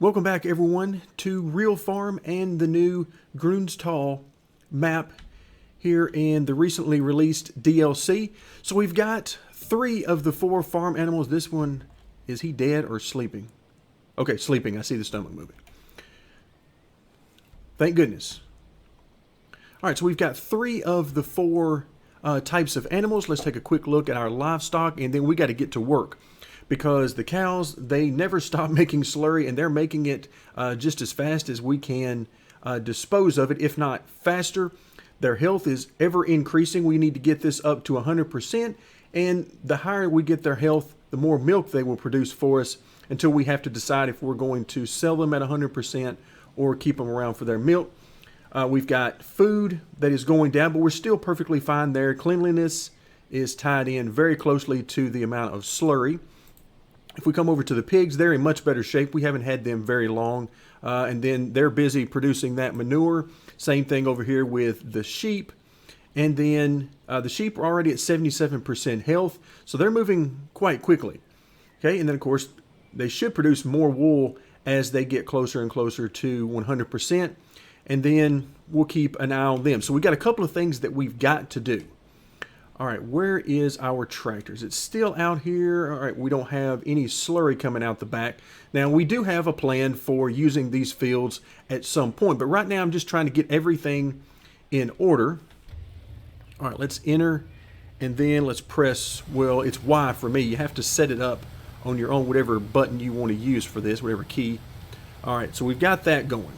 Welcome back, everyone, to Real Farm and the new Grunes Tal map here in the recently released DLC. So we've got 3 of the 4 farm animals. This one, is he dead or sleeping? Okay, sleeping. I see the stomach moving. Thank goodness. All right, so we've got 3 of the 4 types of animals. Let's take a quick look at our livestock, and then we got to get to work, because the cows, they never stop making slurry, and they're making it just as fast as we can dispose of it, if not faster. Their health is ever increasing. We need to get this up to 100%, and the higher we get their health, the more milk they will produce for us, until we have to decide if we're going to sell them at 100% or keep them around for their milk. We've got food that is going down, but we're still perfectly fine there. Cleanliness is tied in very closely to the amount of slurry. If we come over to the pigs, they're in much better shape. We haven't had them very long. And then they're busy producing that manure. Same thing over here with the sheep. And then the sheep are already at 77% health, so they're moving quite quickly. Okay, and then of course, they should produce more wool as they get closer and closer to 100%. And then we'll keep an eye on them. So we've got a couple of things that we've got to do. All right, where is our tractors? It's still out here. All right, we don't have any slurry coming out the back. Now, we do have a plan for using these fields at some point, but right now I'm just trying to get everything in order. All right, let's enter, and then let's press, well, it's Y for me. You have to set it up on your own, whatever button you want to use for this, whatever key. All right, so we've got that going.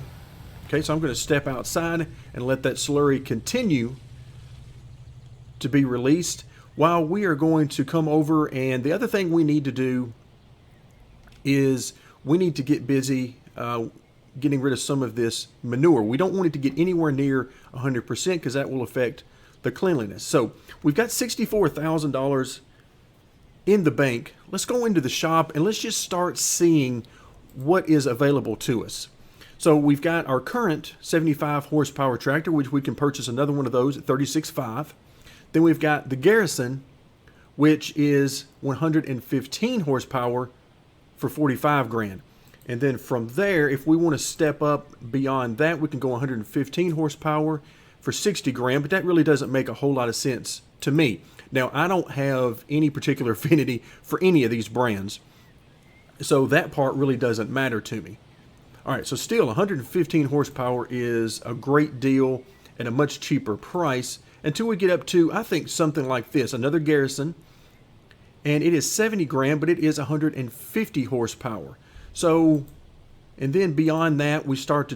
Okay, so I'm going to step outside and let that slurry continue to be released while we are going to come over. And the other thing we need to do is we need to get busy getting rid of some of this manure. We don't want it to get anywhere near 100% because that will affect the cleanliness. So we've got $64,000 in the bank. Let's go into the shop and let's just start seeing what is available to us. So we've got our current 75 horsepower tractor, which we can purchase another one of those at $36,500. Then we've got the Garrison, which is 115 horsepower for $45,000. And then from there, if we want to step up beyond that, we can go 115 horsepower for $60,000, but that really doesn't make a whole lot of sense to me. Now, I don't have any particular affinity for any of these brands, so that part really doesn't matter to me. All right, so still 115 horsepower is a great deal at a much cheaper price until we get up to, I think, something like this, another Garrison, and it is $70,000, but it is 150 horsepower. So, and then beyond that, we start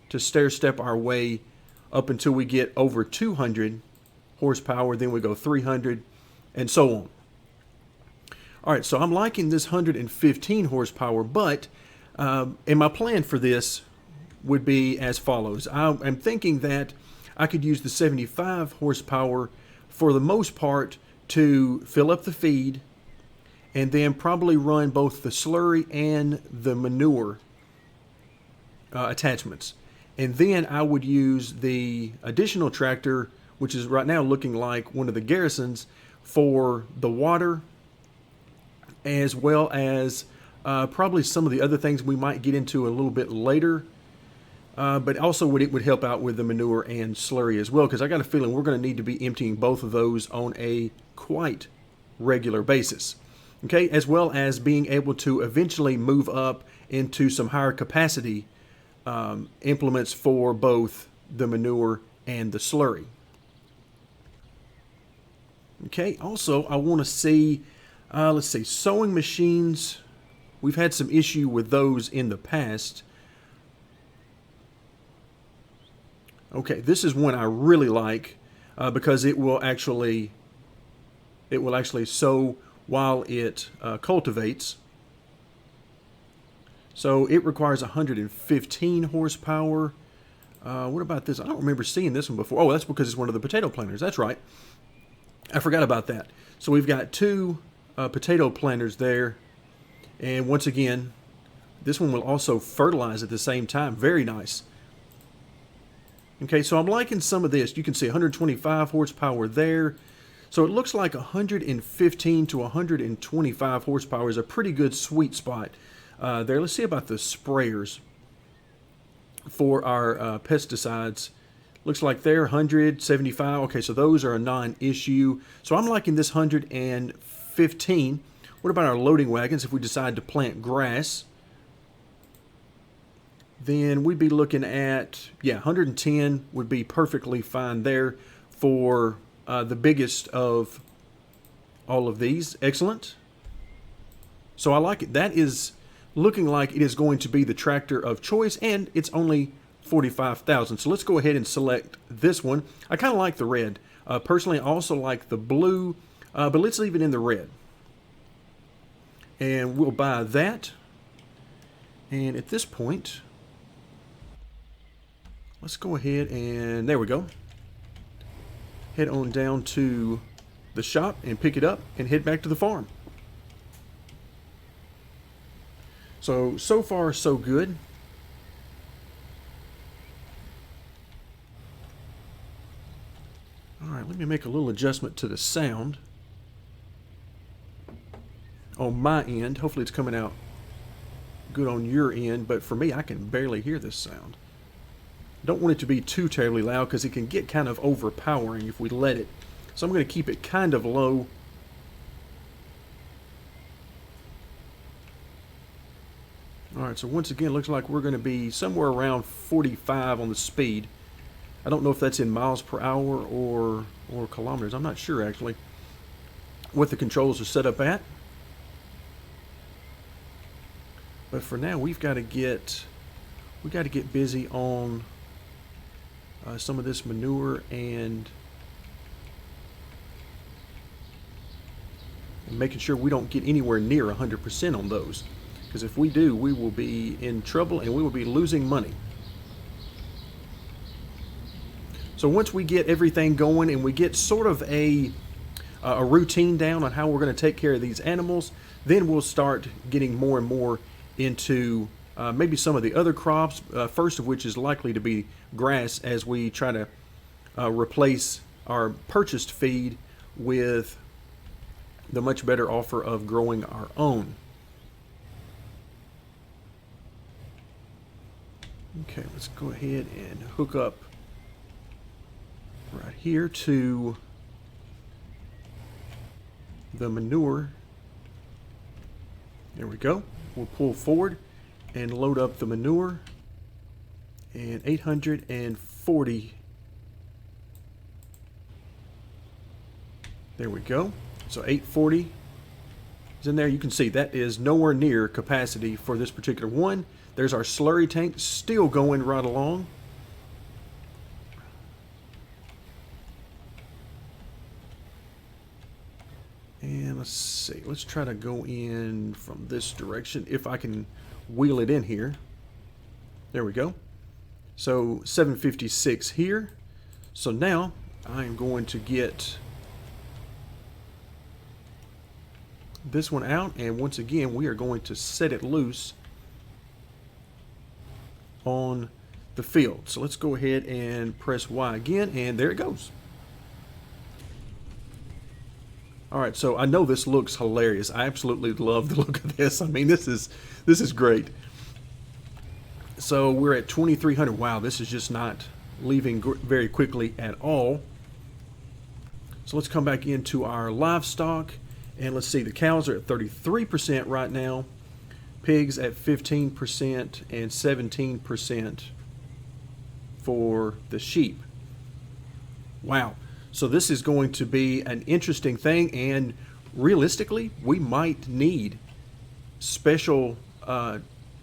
to stair step our way up until we get over 200 horsepower, then we go 300, and so on. All right, so I'm liking this 115 horsepower, but and my plan for this would be as follows. I'm thinking that I could use the 75 horsepower for the most part to fill up the feed and then probably run both the slurry and the manure attachments. And then I would use the additional tractor, which is right now looking like one of the Garrisons, for the water, as well as probably some of the other things we might get into a little bit later. But also it would help out with the manure and slurry as well, because I got a feeling we're going to need to be emptying both of those on a quite regular basis. Okay, as well as being able to eventually move up into some higher capacity implements for both the manure and the slurry. Okay, also I want to see, let's see, sewing machines. We've had some issue with those in the past. Okay, this is one I really like because it will actually sow while it cultivates. So it requires 115 horsepower. What about this? I don't remember seeing this one before. Oh, that's because it's one of the potato planters. That's right. I forgot about that. So we've got 2 potato planters there. And once again, this one will also fertilize at the same time. Very nice. Okay, so I'm liking some of this. You can see 125 horsepower there. So it looks like 115 to 125 horsepower is a pretty good sweet spot. there. Let's see about the sprayers for our pesticides. Looks like they're 175. Okay, so those are a non-issue. So I'm liking this 115. What about our loading wagons if we decide to plant grass? Then we'd be looking at, yeah, 110 would be perfectly fine there for the biggest of all of these. Excellent. So I like it. That is looking like it is going to be the tractor of choice, and it's only 45,000. So let's go ahead and select this one. I kind of like the red. Personally, I also like the blue, but let's leave it in the red. And we'll buy that. And at this point, let's go ahead and there we go. Head on down to the shop and pick it up and head back to the farm. So far so good. All right, let me make a little adjustment to the sound on my end. Hopefully it's coming out good on your end, but for me, I can barely hear this sound. Don't want it to be too terribly loud because it can get kind of overpowering if we let it. So I'm going to keep it kind of low. All right, so once again, looks like we're going to be somewhere around 45 on the speed. I don't know if that's in miles per hour or kilometers. I'm not sure actually what the controls are set up at. But for now, we got to get busy on some of this manure and making sure we don't get anywhere near 100% on those. Because if we do, we will be in trouble and we will be losing money. So once we get everything going and we get sort of a routine down on how we're going to take care of these animals, then we'll start getting more and more into maybe some of the other crops, first of which is likely to be grass, as we try to replace our purchased feed with the much better offer of growing our own. Okay, let's go ahead and hook up right here to the manure. There we go. We'll pull forward and load up the manure. And 840. There we go. So 840 is in there. You can see that is nowhere near capacity for this particular one. There's our slurry tank still going right along. And let's see, let's try to go in from this direction if I can wheel it in here. There we go. So 756 here. So now I'm going to get this one out, and once again we are going to set it loose on the field. So let's go ahead and press Y again, and there it goes. All right, so I know this looks hilarious. I absolutely love the look of this. I mean, this is great. So we're at 2,300. Wow, this is just not leaving very quickly at all. So let's come back into our livestock, and let's see, the cows are at 33% right now. Pigs at 15% and 17% for the sheep. Wow. So this is going to be an interesting thing, and realistically, we might need special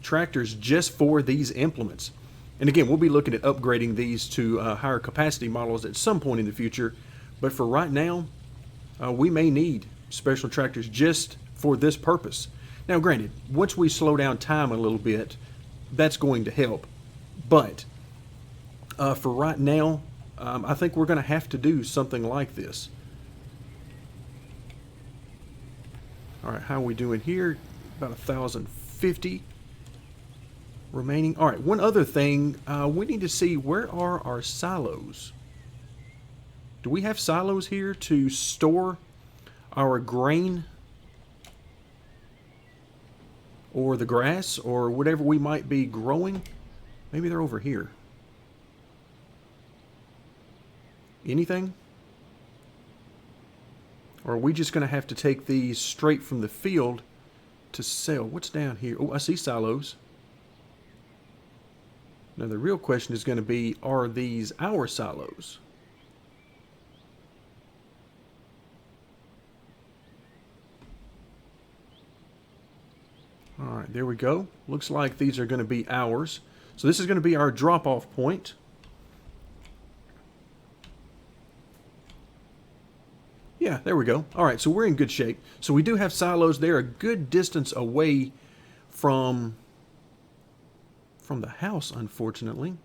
tractors just for these implements. And again, we'll be looking at upgrading these to higher capacity models at some point in the future. But for right now, we may need special tractors just for this purpose. Now, granted, once we slow down time a little bit, that's going to help. But for right now, I think we're going to have to do something like this. All right, how are we doing here? About 1,050 remaining. All right, one other thing, we need to see, where are our silos? Do we have silos here to store our grain? or the grass or whatever we might be growing. Maybe they're over here. Anything? Or are we just going to have to take these straight from the field to sell? What's down here? Oh, I see silos. Now the real question is going to be, are these our silos? All right, there we go. Looks like these are going to be ours. So this is going to be our drop-off point. Yeah, there we go. All right, so we're in good shape. So we do have silos. They're a good distance away from the house, unfortunately.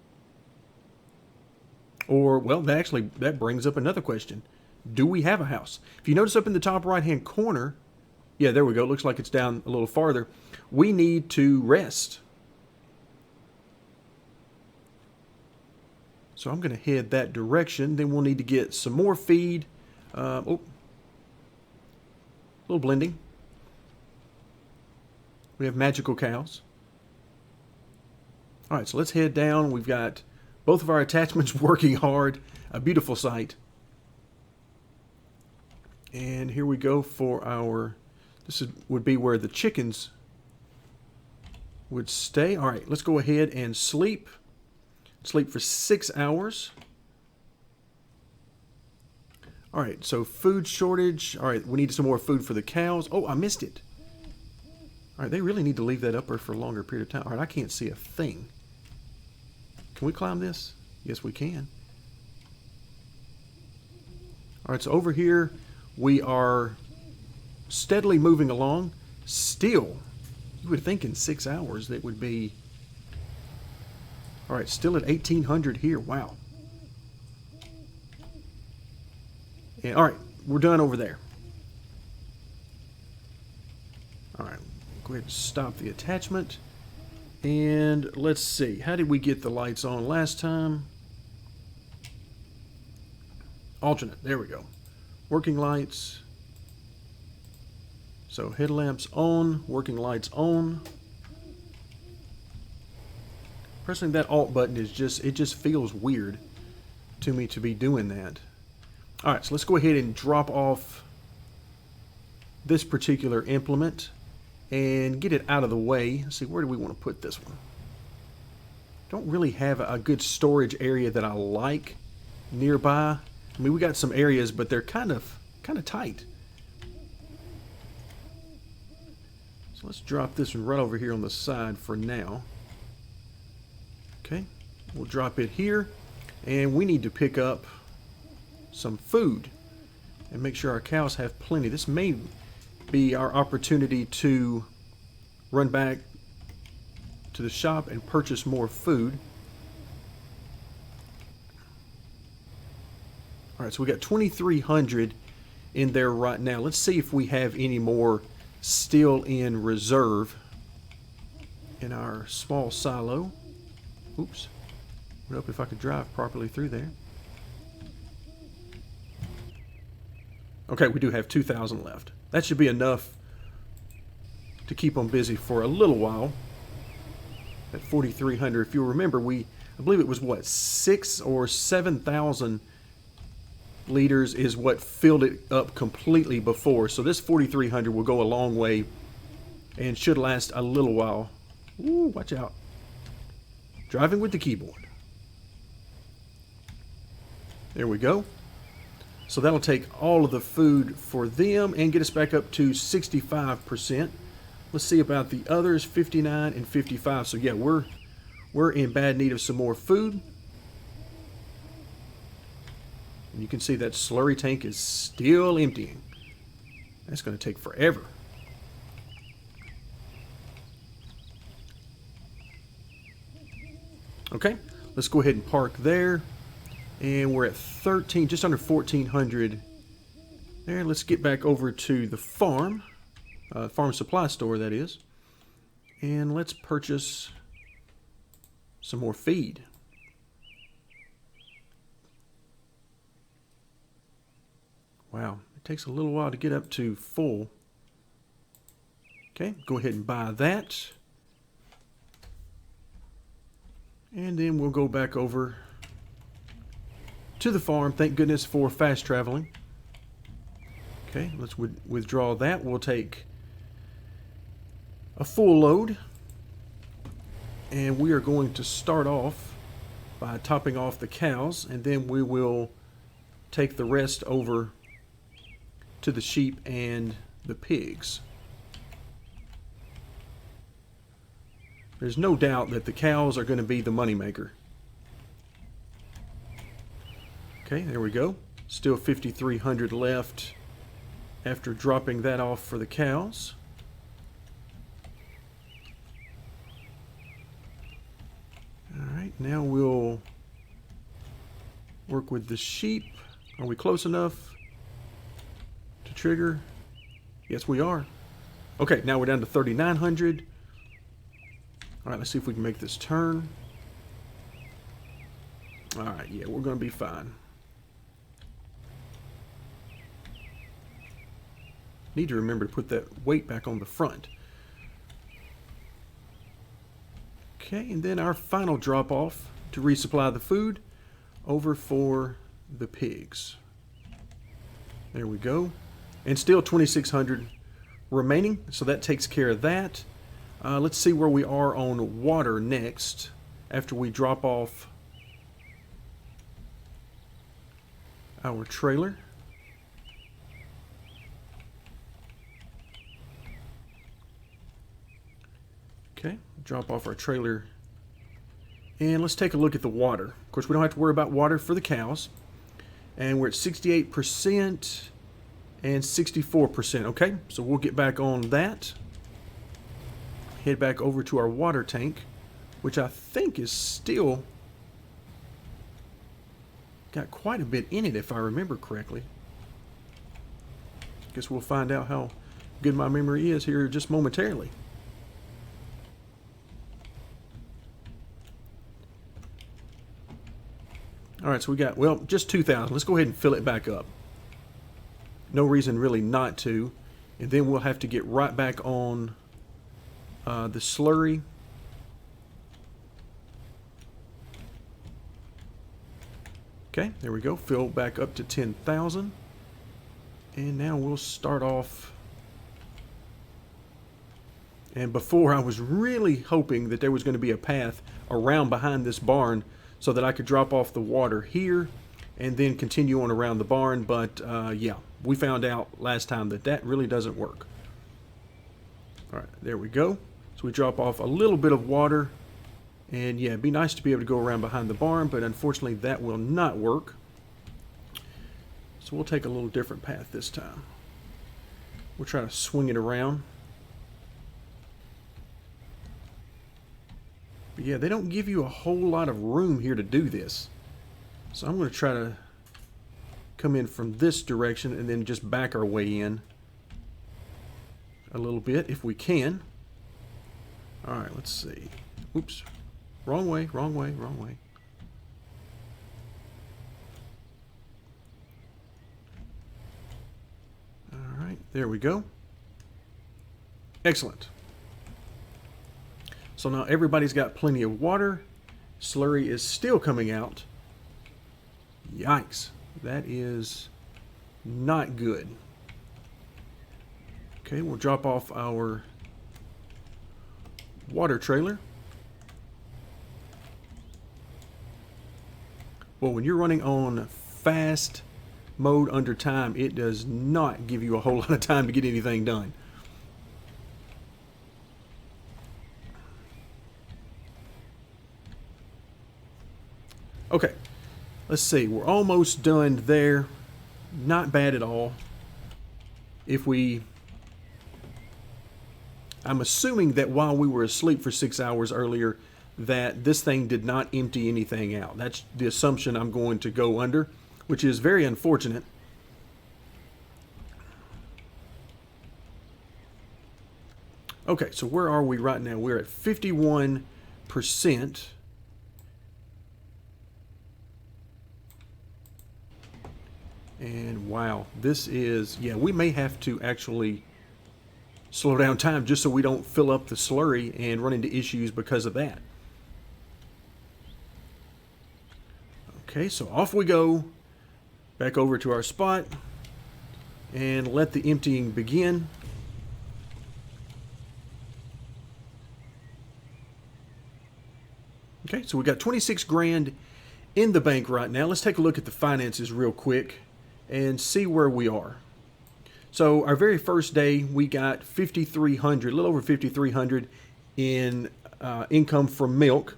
Or, well, that brings up another question. Do we have a house? If you notice up in the top right-hand corner, yeah, there we go. It looks like it's down a little farther. We need to rest. So I'm going to head that direction. Then we'll need to get some more feed. A little blending. We have magical cows. All right, so let's head down. We've got both of our attachments working hard. A beautiful sight. And here we go for our... would be where the chickens would stay. All right, let's go ahead and sleep. Sleep for 6 hours. All right, so food shortage. All right, we need some more food for the cows. Oh, I missed it. All right, they really need to leave that up there for a longer period of time. All right, I can't see a thing. Can we climb this? Yes, we can. All right, so over here we are steadily moving along. Still, you would think in 6 hours that would be... All right, still at 1,800 here. Wow. And, all right, we're done over there. All right, go ahead and stop the attachment. And let's see, how did we get the lights on last time? Alternate, there we go. Working lights. So headlamps on, working lights on. Pressing that Alt button is it just feels weird to me to be doing that. All right, so let's go ahead and drop off this particular implement and get it out of the way. Let's see, where do we want to put this one? Don't really have a good storage area that I like nearby. I mean, we got some areas, but they're kind of tight. So let's drop this one right over here on the side for now. Okay, we'll drop it here, and we need to pick up some food and make sure our cows have plenty. This may be our opportunity to run back to the shop and purchase more food. All right, so we got 2,300 in there right now. Let's see if we have any more still in reserve in our small silo. Oops. I don't know if I could drive properly through there. Okay, we do have 2,000 left. That should be enough to keep them busy for a little while. At 4,300, if you remember, I believe it was what, 6,000 or 7,000 liters is what filled it up completely before. So this 4,300 will go a long way and should last a little while. Ooh, watch out. Driving with the keyboard. There we go. So that'll take all of the food for them and get us back up to 65%. Let's see about the others, 59 and 55. So yeah, we're in bad need of some more food. And you can see that slurry tank is still emptying. That's going to take forever. Okay, let's go ahead and park there. And we're at 13, just under 1,400 there. Let's get back over to the farm, farm supply store, that is. And let's purchase some more feed. Wow, it takes a little while to get up to full. Okay, go ahead and buy that. And then we'll go back over to the farm. Thank goodness for fast traveling. Okay, let's withdraw that. We'll take a full load. And we are going to start off by topping off the cows, and then we will take the rest over to the sheep and the pigs. There's no doubt that the cows are going to be the moneymaker. Okay, there we go. Still 5,300 left after dropping that off for the cows. Alright, now we'll work with the sheep. Are we close enough to trigger? Yes, we are. Okay, now we're down to 3,900. Alright, let's see if we can make this turn. Alright, yeah, we're going to be fine. Need to remember to put that weight back on the front. Okay, and then our final drop off to resupply the food over for the pigs. There we go. And still 2,600 remaining, so that takes care of that. Let's see where we are on water next after we drop off our trailer. Okay, drop off our trailer. And let's take a look at the water. Of course, we don't have to worry about water for the cows. And we're at 68% and 64%. Okay, so we'll get back on that. Head back over to our water tank, which I think is still got quite a bit in it if I remember correctly. Guess we'll find out how good my memory is here just momentarily. Alright, so we got, well, just 2,000. Let's go ahead and fill it back up. No reason really not to. And then we'll have to get right back on the slurry. Okay, there we go. Fill back up to 10,000. And now we'll start off. And before, I was really hoping that there was going to be a path around behind this barn so that I could drop off the water here and then continue on around the barn. But yeah, we found out last time that that really doesn't work. All right, there we go. So we drop off a little bit of water. And yeah, it'd be nice to be able to go around behind the barn, but unfortunately that will not work. So we'll take a little different path this time. We'll try to swing it around. But yeah, they don't give you a whole lot of room here to do this. So I'm going to try to come in from this direction and then just back our way in a little bit if we can. All right, let's see. Oops. Wrong way, wrong way, wrong way. All right, there we go. Excellent. So now everybody's got plenty of water. Slurry is still coming out. Yikes. That is not good. Okay, we'll drop off our water trailer. Well, when you're running on fast mode under time, it does not give you a whole lot of time to get anything done. Okay, let's see. We're almost done there. Not bad at all. I'm assuming that while we were asleep for 6 hours earlier, that this thing did not empty anything out. That's the assumption I'm going to go under, which is very unfortunate. Okay, so where are we right now? We're at 51%. And wow, this is, yeah, we may have to actually slow down time just so we don't fill up the slurry and run into issues because of that. Okay, so off we go, back over to our spot, and let the emptying begin. Okay, so we got 26 grand in the bank right now. Let's take a look at the finances real quick and see where we are. So our very first day, we got 5,300, a little over 5,300 in income from milk.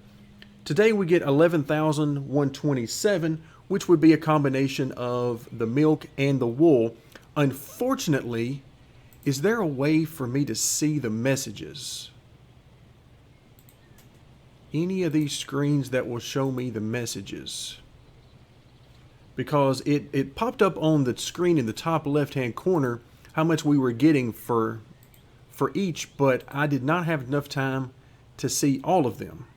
Today we get 11,127, which would be a combination of the milk and the wool. Unfortunately, is there a way for me to see the messages? Any of these screens that will show me the messages? Because it popped up on the screen in the top left-hand corner how much we were getting for each, but I did not have enough time to see all of them.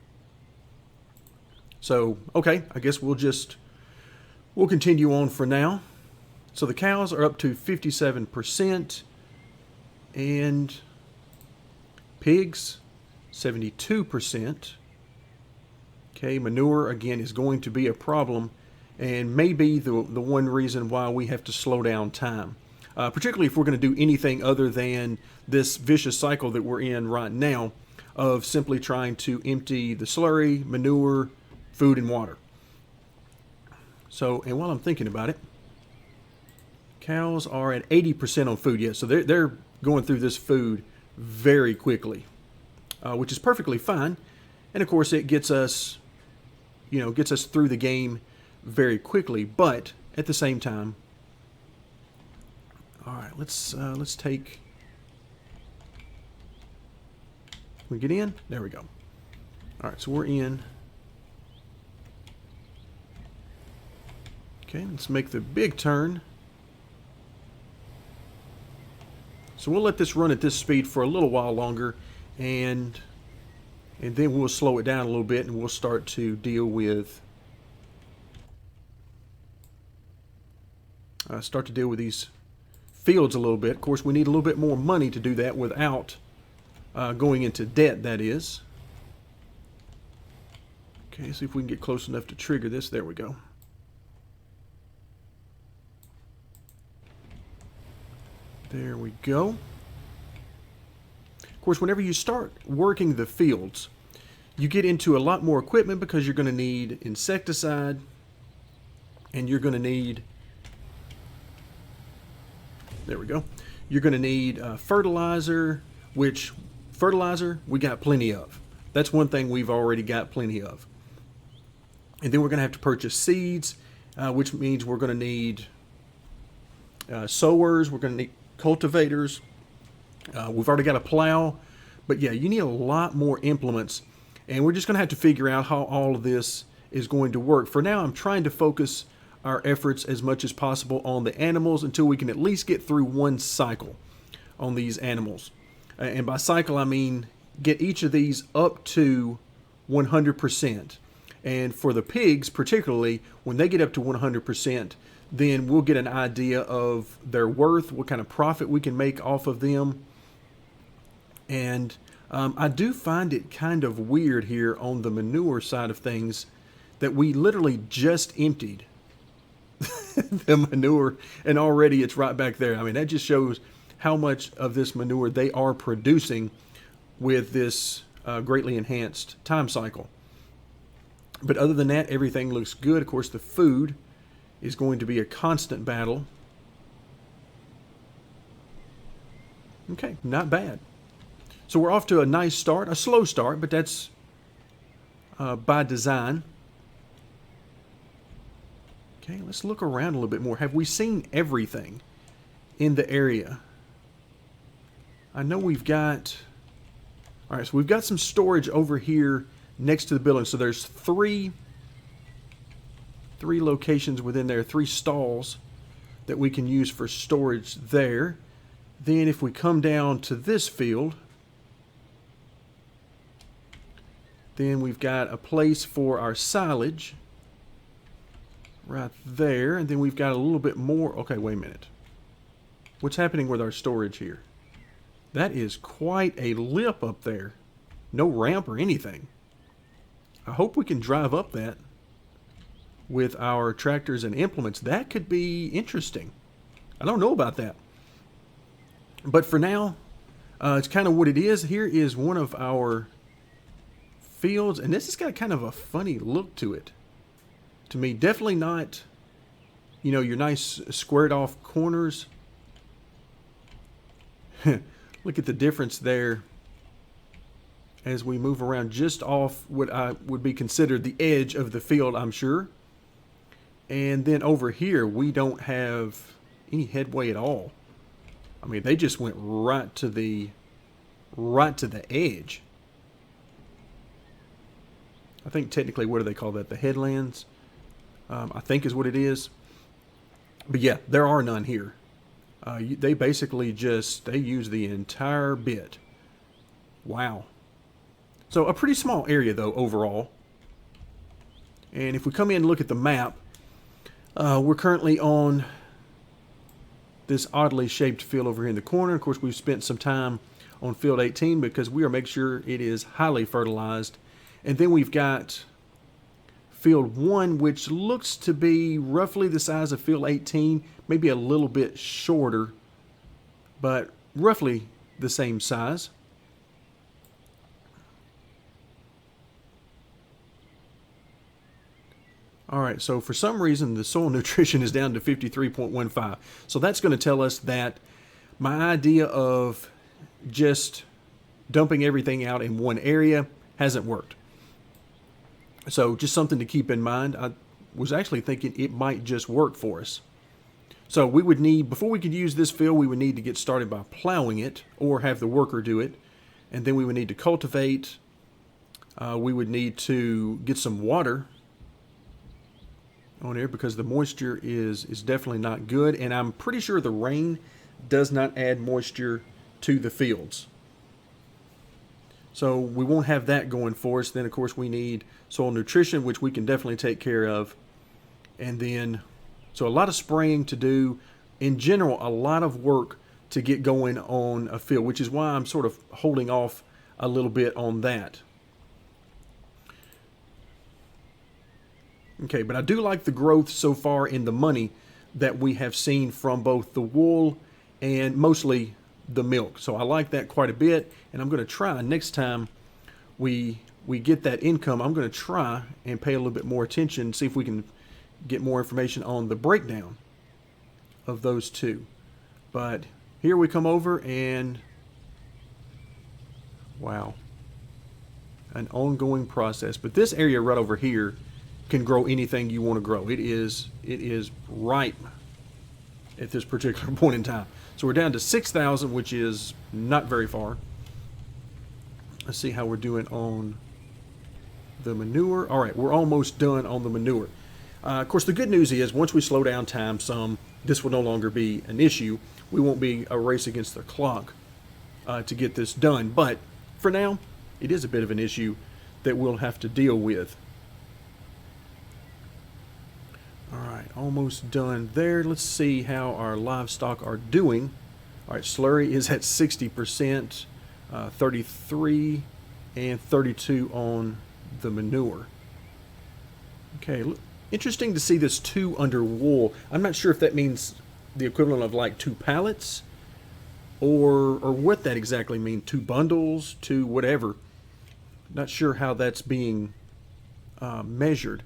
So, okay, I guess we'll continue on for now. So the cows are up to 57%, and pigs, 72%. Okay, manure, again, is going to be a problem, and maybe the one reason why we have to slow down time. Particularly if we're going to do anything other than this vicious cycle that we're in right now of simply trying to empty the slurry, manure, food, and water. So, and while I'm thinking about it, cows are at 80% on food. Yes, so they're going through this food very quickly, which is perfectly fine. And of course, it gets us through the game very quickly. But at the same time, all right, let's take. We get in. There we go. All right, so we're in. Okay, let's make the big turn. So we'll let this run at this speed for a little while longer, and then we'll slow it down a little bit, and we'll start to deal with these fields a little bit. Of course, we need a little bit more money to do that without going into debt, that is. Okay, see if we can get close enough to trigger this. There we go. There we go. Of course, whenever you start working the fields, you get into a lot more equipment because you're going to need insecticide, and you're going to need, there we go, you're going to need fertilizer, which fertilizer we got plenty of. That's one thing we've already got plenty of. And then we're going to have to purchase seeds, which means we're going to need sowers, we're going to need cultivators. We've already got a plow, but yeah, you need a lot more implements, and we're just going to have to figure out how all of this is going to work. For now, I'm trying to focus our efforts as much as possible on the animals until we can at least get through one cycle on these animals. And by cycle, I mean get each of these up to 100%. And for the pigs, particularly, when they get up to 100%, then we'll get an idea of their worth, what kind of profit we can make off of them. And I do find it kind of weird here on the manure side of things that we literally just emptied the manure, and already it's right back there. I mean, that just shows how much of this manure they are producing with this greatly enhanced time cycle. But other than that, everything looks good. Of course, the food is going to be a constant battle. Okay, not bad. So we're off to a nice start, a slow start, but that's by design. Okay, let's look around a little bit more. Have we seen everything in the area? I know we've got, all right, so we've got some storage over here next to the building. So there's three locations within there, 3 stalls that we can use for storage there. Then if we come down to this field, then we've got a place for our silage right there. And then we've got a little bit more. Okay, wait a minute. What's happening with our storage here? That is quite a lip up there. No ramp or anything. I hope we can drive up that with our tractors and implements. That could be interesting. I don't know about that. But for now, it's kind of what it is. Here is one of our fields, and this has got kind of a funny look to it. To me, definitely not, you know, your nice squared off corners. Look at the difference there as we move around just off what I would be considered the edge of the field, I'm sure. And then over here, we don't have any headway at all. I mean, they just went right to the edge. I think technically, what do they call that? The headlands, I think is what it is. But yeah, there are none here. They basically they use the entire bit. Wow. So a pretty small area though overall. And if we come in and look at the map, we're currently on this oddly shaped field over here in the corner. Of course, we've spent some time on field 18 because we are making sure it is highly fertilized. And then we've got field 1, which looks to be roughly the size of field 18, maybe a little bit shorter, but roughly the same size. All right, so for some reason, the soil nutrition is down to 53.15. So that's going to tell us that my idea of just dumping everything out in one area hasn't worked. So just something to keep in mind. I was actually thinking it might just work for us. So we would need, before we could use this field, we would need to get started by plowing it or have the worker do it. And then we would need to cultivate. We would need to get some water on there because the moisture is definitely not good, and I'm pretty sure the rain does not add moisture to the fields. So we won't have that going for us. Then of course we need soil nutrition, which we can definitely take care of. And then, so a lot of spraying to do. In general, a lot of work to get going on a field, which is why I'm sort of holding off a little bit on that. Okay, but I do like the growth so far in the money that we have seen from both the wool and mostly the milk. So I like that quite a bit, and I'm going to try next time we get that income, I'm going to try and pay a little bit more attention, see if we can get more information on the breakdown of those two. But here we come over and wow, an ongoing process. But this area right over here can grow anything you want to grow. It is ripe at this particular point in time. So we're down to 6,000, which is not very far. Let's see how we're doing on the manure. All right, we're almost done on the manure. Of course, the good news is once we slow down time some, this will no longer be an issue. We won't be a race against the clock to get this done. But for now, it is a bit of an issue that we'll have to deal with. All right, almost done there. Let's see how our livestock are doing. All right, slurry is at 60%, 33 and 32 on the manure. Okay, interesting to see this 2 under wool. I'm not sure if that means the equivalent of like 2 pallets or what that exactly means. 2 bundles, 2 whatever. Not sure how that's being measured.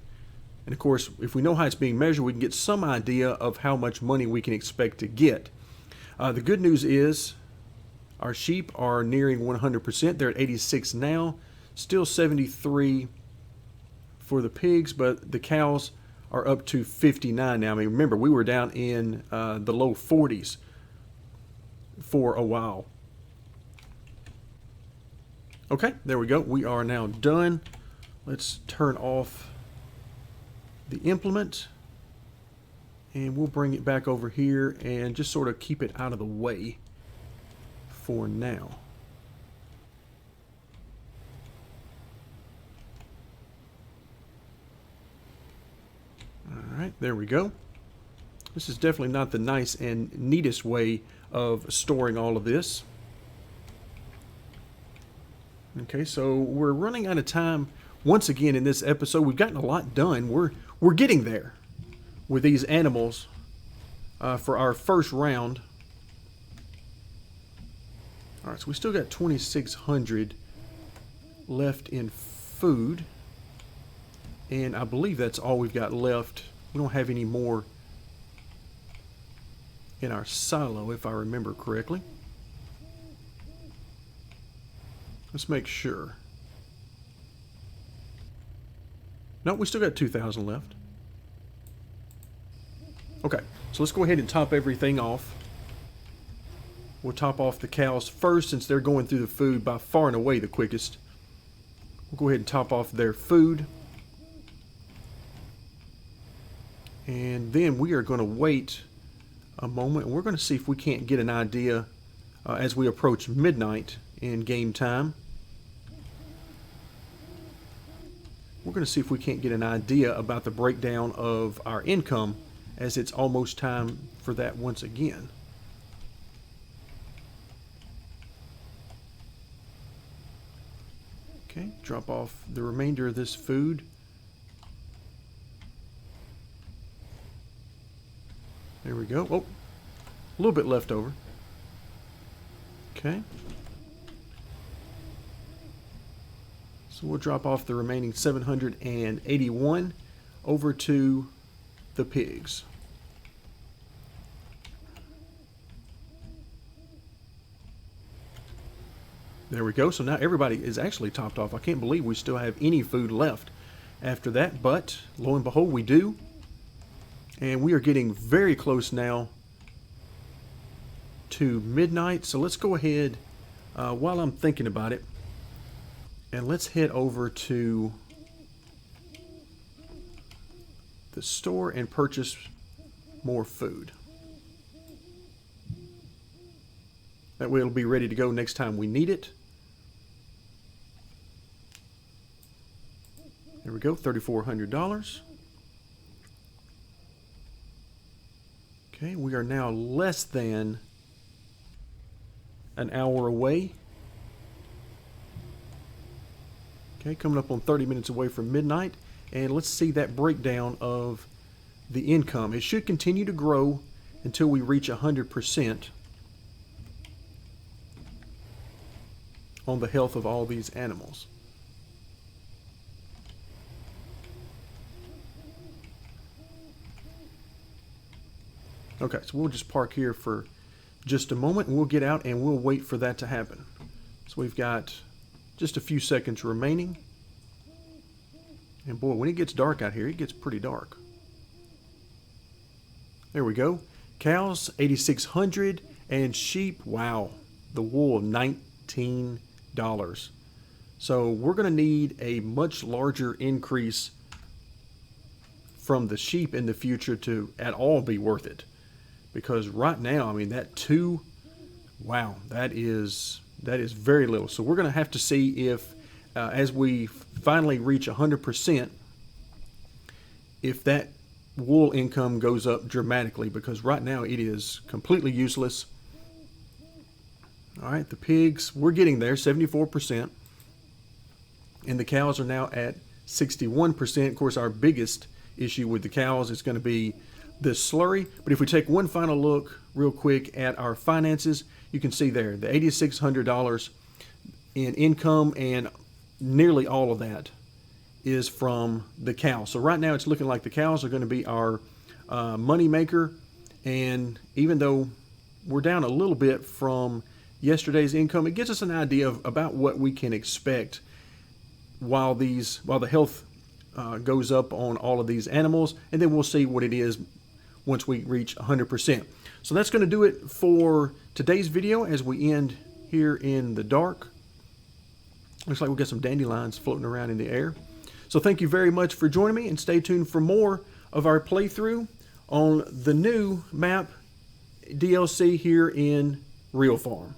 And of course, if we know how it's being measured, we can get some idea of how much money we can expect to get. The good news is our sheep are nearing 100%. They're at 86 now, still 73 for the pigs, but the cows are up to 59 now. I mean, remember, we were down in the low 40s for a while. Okay, there we go. We are now done. Let's turn off the implement, and we'll bring it back over here and just sort of keep it out of the way for now. All right, there we go. This is definitely not the nice and neatest way of storing all of this. Okay, so we're running out of time once again in this episode. We've gotten a lot done. We're getting there with these animals for our first round. All right, so we still got 2,600 left in food, and I believe that's all we've got left. We don't have any more in our silo, if I remember correctly. Let's make sure. No, we still got 2,000 left. Okay, so let's go ahead and top everything off. We'll top off the cows first, since they're going through the food by far and away the quickest. We'll go ahead and top off their food. And then we are going to wait a moment, and we're going to see if we can't get an idea as we approach midnight in game time. We're going to see if we can't get an idea about the breakdown of our income, as it's almost time for that once again. Okay, drop off the remainder of this food. There we go. Oh, a little bit left over. Okay. So we'll drop off the remaining 781 over to the pigs. There we go. So now everybody is actually topped off. I can't believe we still have any food left after that, but lo and behold, we do. And we are getting very close now to midnight. So let's go ahead, while I'm thinking about it, and let's head over to the store and purchase more food. That way it'll be ready to go next time we need it. There we go, $3,400. Okay, we are now less than an hour away. Okay, coming up on 30 minutes away from midnight. And let's see that breakdown of the income. It should continue to grow until we reach 100% on the health of all these animals. Okay, so we'll just park here for just a moment, and we'll get out and we'll wait for that to happen. So we've got just a few seconds remaining. And boy, when it gets dark out here, it gets pretty dark. There we go. Cows, 8,600, and sheep, wow, the wool, $19. So we're going to need a much larger increase from the sheep in the future to at all be worth it. Because right now, I mean, that wow, that is very little. So we're going to have to see if, as we finally reach 100%, if that wool income goes up dramatically, because right now it is completely useless. All right, the pigs, we're getting there, 74%. And the cows are now at 61%. Of course, our biggest issue with the cows is going to be this slurry. But if we take one final look real quick at our finances, you can see there the $8,600 in income, and nearly all of that is from the cows. So right now it's looking like the cows are going to be our money maker. And even though we're down a little bit from yesterday's income, it gives us an idea of about what we can expect while the health goes up on all of these animals, and then we'll see what it is once we reach 100%. So that's going to do it for today's video as we end here in the dark. Looks like we've got some dandelions floating around in the air. So thank you very much for joining me, and stay tuned for more of our playthrough on the new map DLC here in Real Farm.